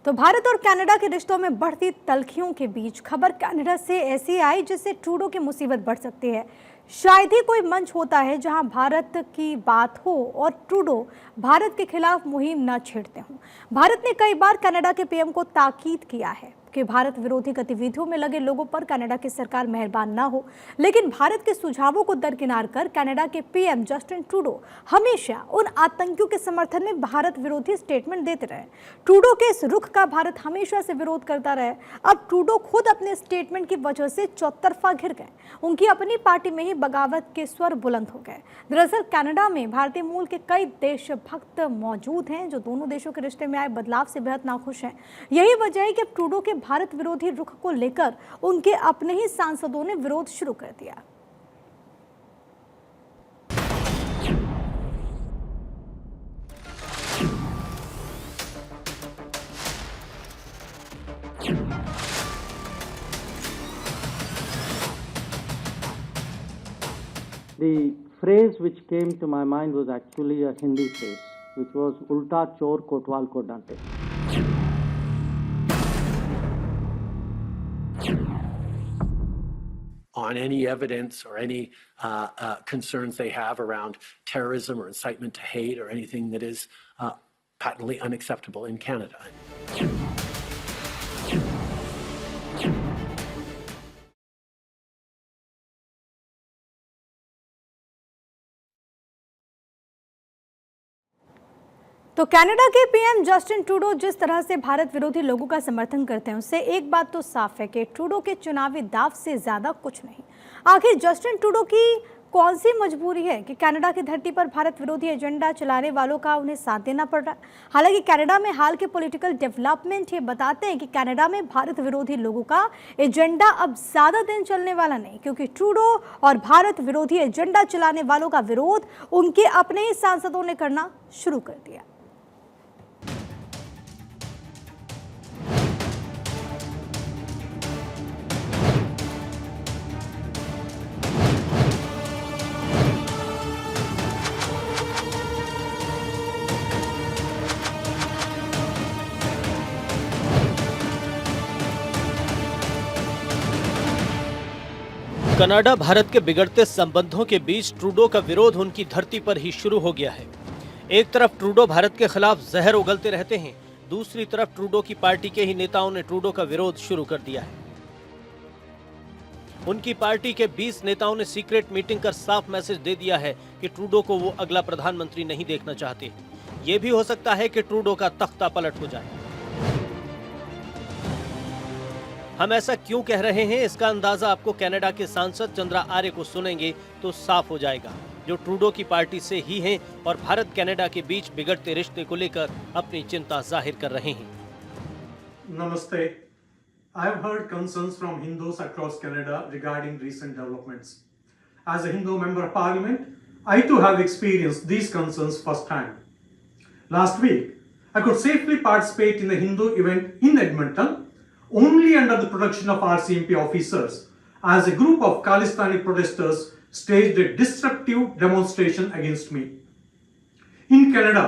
तो भारत और कनाडा के रिश्तों में बढ़ती तल्खियों के बीच खबर कनाडा से ऐसी आई जिससे ट्रूडो की मुसीबत बढ़ सकती है। शायद ही कोई मंच होता है जहां भारत की बात हो और ट्रूडो भारत के खिलाफ मुहिम न छेड़ते हों। भारत ने कई बार कनाडा के पीएम को ताकीद किया है कि भारत विरोधी गतिविधियों में लगे लोगों पर कनाडा की सरकार मेहरबान ना हो, लेकिन भारत के सुझावों को दरकिनार कर कनाडा के पीएम जस्टिन ट्रूडो हमेशा उन आतंकियों के समर्थन में भारत विरोधी स्टेटमेंट देते रहे। ट्रूडो के इस रुख का भारत हमेशा से विरोध करता रहा। अब ट्रूडो खुद अपने स्टेटमेंट की वजह से चौतरफा घिर गए। उनकी अपनी पार्टी में ही बगावत के स्वर बुलंद हो गए। दरअसल कनाडा में भारतीय मूल के कई देशभक्त मौजूद हैं जो दोनों देशों के रिश्ते में आए बदलाव से बेहद नाखुश हैं। यही वजह है कि ट्रूडो के भारत विरोधी रुख को लेकर उनके अपने ही सांसदों ने विरोध शुरू कर दिया। The phrase which came to my mind was actually a Hindi phrase, which was "Ulta chor kotwal ko dante." On any evidence or any concerns they have around terrorism or incitement to hate or anything that is patently unacceptable in Canada. तो Canada के PM Justin Trudeau जिस तरह से भारत विरोधी लोगों का समर्थन करते हैं उससे एक बात तो साफ है कि ट्रूडो के चुनावी दाव से ज्यादा कुछ नहीं। आखिर जस्टिन ट्रूडो की कौन सी मजबूरी है कि कनाडा की धरती पर भारत विरोधी एजेंडा चलाने वालों का उन्हें साथ देना पड़ रहा है। हालांकि कनाडा में हाल के पॉलिटिकल डेवलपमेंट ये बताते हैं कि कनाडा में भारत विरोधी लोगों का एजेंडा अब ज्यादा दिन चलने वाला नहीं, क्योंकि ट्रूडो और भारत विरोधी एजेंडा चलाने वालों का विरोध उनके अपने ही सांसदों ने करना शुरू कर दिया। कनाडा भारत के बिगड़ते संबंधों के बीच ट्रूडो का विरोध उनकी धरती पर ही शुरू हो गया है। एक तरफ ट्रूडो भारत के खिलाफ जहर उगलते रहते हैं, दूसरी तरफ ट्रूडो की पार्टी के ही नेताओं ने ट्रूडो का विरोध शुरू कर दिया है। उनकी पार्टी के 20 नेताओं ने सीक्रेट मीटिंग कर साफ मैसेज दे दिया है कि ट्रूडो को वो अगला प्रधानमंत्री नहीं देखना चाहते। ये भी हो सकता है कि ट्रूडो का तख्ता पलट हो जाए। हम ऐसा क्यों कह रहे हैं, इसका अंदाजा आपको कनाडा के सांसद चंद्रा आर्य को सुनेंगे तो साफ हो जाएगा, जो ट्रूडो की पार्टी से ही हैं और भारत कनाडा के बीच बिगड़ते रिश्ते को लेकर अपनी चिंता जाहिर कर रहे हैं। Namaste. I have heard concerns from Hindus across Canada regarding recent developments. As a Hindu member of Parliament, I too have experienced these concerns firsthand. Last week, I could safely participate in a Hindu event in Edmonton only under the protection of RCMP officers, as a group of Khalistani protesters staged a disruptive demonstration against me. In Canada,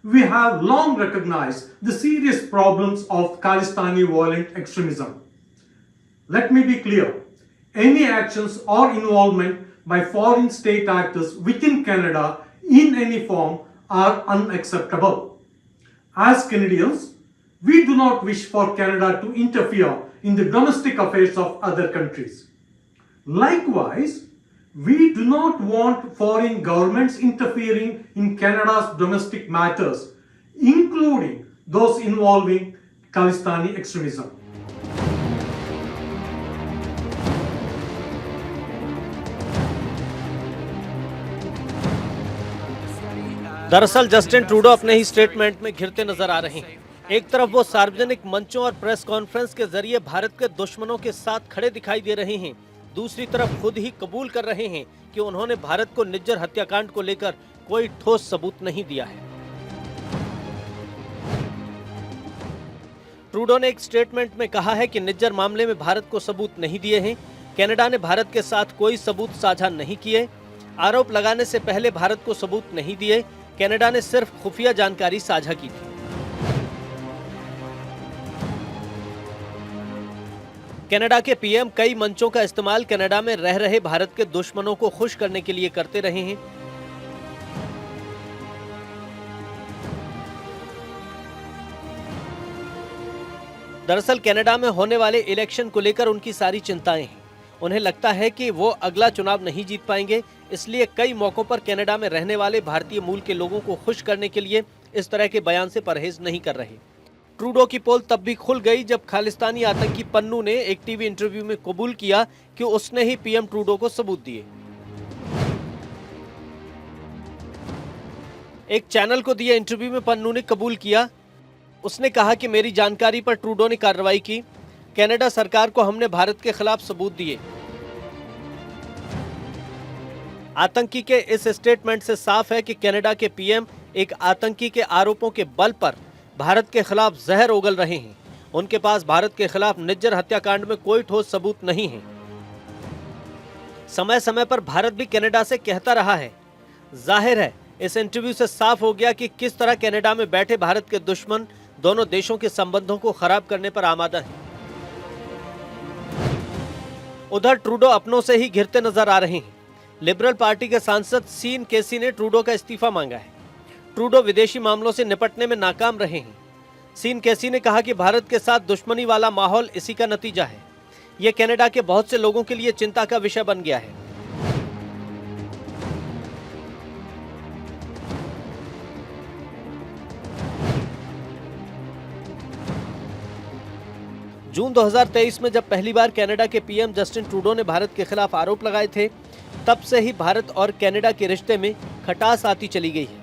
we have long recognized the serious problems of Khalistani violent extremism. Let me be clear, any actions or involvement by foreign state actors within Canada in any form are unacceptable. As Canadians, we do not wish for Canada to interfere in the domestic affairs of other countries. Likewise, we do not want foreign governments interfering in Canada's domestic matters, including those involving Khalistani extremism. दरअसल Justin Trudeau अपने ही statement में घिरते नजर आ रहे हैं। एक तरफ वो सार्वजनिक मंचों और प्रेस कॉन्फ्रेंस के जरिए भारत के दुश्मनों के साथ खड़े दिखाई दे रहे हैं, दूसरी तरफ खुद ही कबूल कर रहे हैं कि उन्होंने भारत को निज्जर हत्याकांड को लेकर कोई ठोस सबूत नहीं दिया है। ट्रूडो ने एक स्टेटमेंट में कहा है कि निज्जर मामले में भारत को सबूत नहीं दिए हैं, कनाडा ने भारत के साथ कोई सबूत साझा नहीं किए, आरोप लगाने से पहले भारत को सबूत नहीं दिए, कनाडा ने सिर्फ खुफिया जानकारी साझा की थी। कनाडा के पीएम कई मंचों का इस्तेमाल कनाडा में रह रहे भारत के दुश्मनों को खुश करने के लिए करते रहे हैं। दरअसल कनाडा में होने वाले इलेक्शन को लेकर उनकी सारी चिंताएं हैं। उन्हें लगता है कि वो अगला चुनाव नहीं जीत पाएंगे, इसलिए कई मौकों पर कनाडा में रहने वाले भारतीय मूल के लोगों को खुश करने के लिए इस तरह के बयान से परहेज नहीं कर रहे। ट्रूडो की पोल तब भी खुल गई जब खालिस्तानी आतंकी पन्नू ने एक टीवी इंटरव्यू में कबूल किया कि उसने ही पीएम ट्रूडो को सबूत दिए। एक चैनल को दिए इंटरव्यू में पन्नू ने कबूल किया, उसने कहा कि मेरी जानकारी पर ट्रूडो ने कार्रवाई की, कनाडा सरकार को हमने भारत के खिलाफ सबूत दिए। आतंकी के इस स्टेटमेंट से साफ है कि कनाडा के पीएम एक आतंकी के आरोपों के बल पर भारत के खिलाफ जहर उगल रहे हैं। उनके पास भारत के खिलाफ निज्जर हत्याकांड में कोई ठोस सबूत नहीं है। समय समय पर भारत भी कनाडा से कहता रहा है। जाहिर है इस इंटरव्यू से साफ हो गया कि किस तरह कनाडा में बैठे भारत के दुश्मन दोनों देशों के संबंधों को खराब करने पर आमादा हैं। उधर ट्रूडो अपनों से ही घिरते नजर आ रहे हैं। लिबरल पार्टी के सांसद सीन केसी ने ट्रूडो का इस्तीफा मांगा है। ट्रूडो विदेशी मामलों से निपटने में नाकाम रहे हैं। सीन केसी ने कहा कि भारत के साथ दुश्मनी वाला माहौल इसी का नतीजा है। यह कनाडा के बहुत से लोगों के लिए चिंता का विषय बन गया है। जून 2023 में जब पहली बार कनाडा के पीएम जस्टिन ट्रूडो ने भारत के खिलाफ आरोप लगाए थे, तब से ही भारत और कनाडा के रिश्ते में खटास आती चली गई है।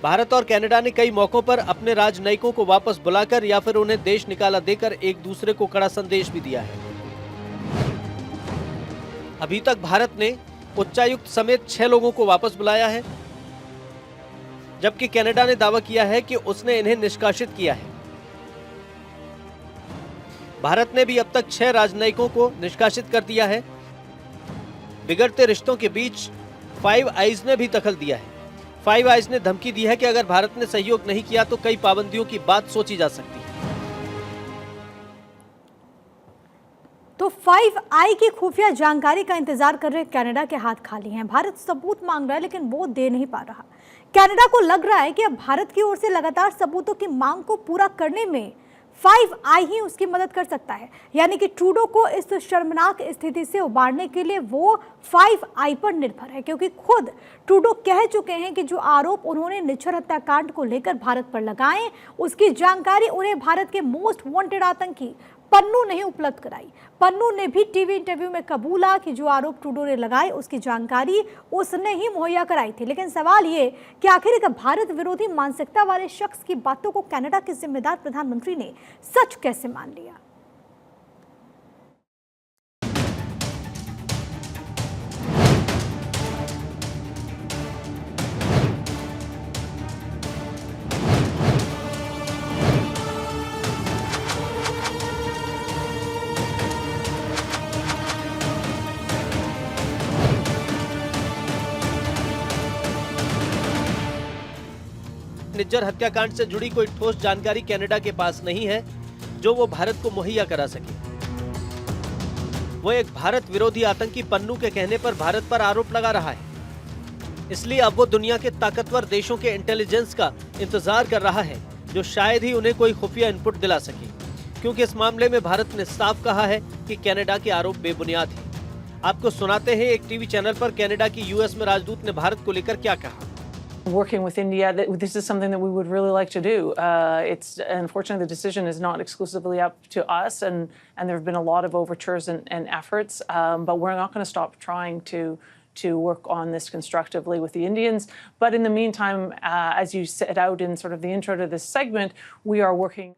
भारत और कनाडा ने कई मौकों पर अपने राजनयिकों को वापस बुलाकर या फिर उन्हें देश निकाला देकर एक दूसरे को कड़ा संदेश भी दिया है। अभी तक भारत ने उच्चायुक्त समेत 6 लोगों को वापस बुलाया है, जबकि कनाडा ने दावा किया है कि उसने इन्हें निष्कासित किया है। भारत ने भी अब तक 6 राजनयिकों को निष्कासित कर दिया है। बिगड़ते रिश्तों के बीच फाइव आइज ने भी दखल दिया है। फाइव आइज ने धमकी दी है कि अगर भारत ने सहयोग नहीं किया तो कई पाबंदियों की बात सोची जा सकती है। तो 5i की खुफिया जानकारी का इंतजार कर रहे कनाडा के हाथ खाली हैं। भारत सबूत मांग रहा है लेकिन वो दे नहीं पा रहा। कनाडा को लग रहा है कि अब भारत की ओर से लगातार सबूतों की मांग को पूरा करने में 5i ही उसकी मदद कर सकता है, यानी कि ट्रूडो को इस शर्मनाक स्थिति से उबारने के लिए वो 5i पर निर्भर है, क्योंकि खुद ट्रूडो कह चुके हैं कि जो आरोप उन्होंने निज्जर हत्याकांड को लेकर भारत पर लगाए, उसकी जानकारी उन्हें भारत के मोस्ट वांटेड आतंकी पन्नू ने ही उपलब्ध कराई। पन्नू ने भी टीवी इंटरव्यू में कबूला कि जो आरोप ट्रूडो ने लगाए उसकी जानकारी उसने ही मुहैया कराई थी। लेकिन सवाल ये कि आखिर एक भारत विरोधी मानसिकता वाले शख्स की बातों को कनाडा के जिम्मेदार प्रधानमंत्री ने सच कैसे मान लिया। निज्जर हत्याकांड से जुड़ी कोई ठोस जानकारी कनाडा के पास नहीं है जो वो भारत को मुहैया करा सके। वो एक भारत विरोधी आतंकी पन्नू के कहने पर भारत पर आरोप लगा रहा है। इसलिए अब वो दुनिया के ताकतवर देशों के इंटेलिजेंस का इंतजार कर रहा है, जो शायद ही उन्हें कोई खुफिया इनपुट दिला सके, क्योंकि इस मामले में भारत ने साफ कहा है कि कनाडा के आरोप बेबुनियाद हैं। आपको सुनाते हैं एक टीवी चैनल पर कनाडा की यूएस में राजदूत ने भारत को लेकर क्या कहा। Working with India, this is something that we would really like to do. It's unfortunately the decision is not exclusively up to us, and there have been a lot of overtures and efforts, but we're not going to stop trying to work on this constructively with the Indians. But in the meantime, as you set out in sort of the intro to this segment, we are working.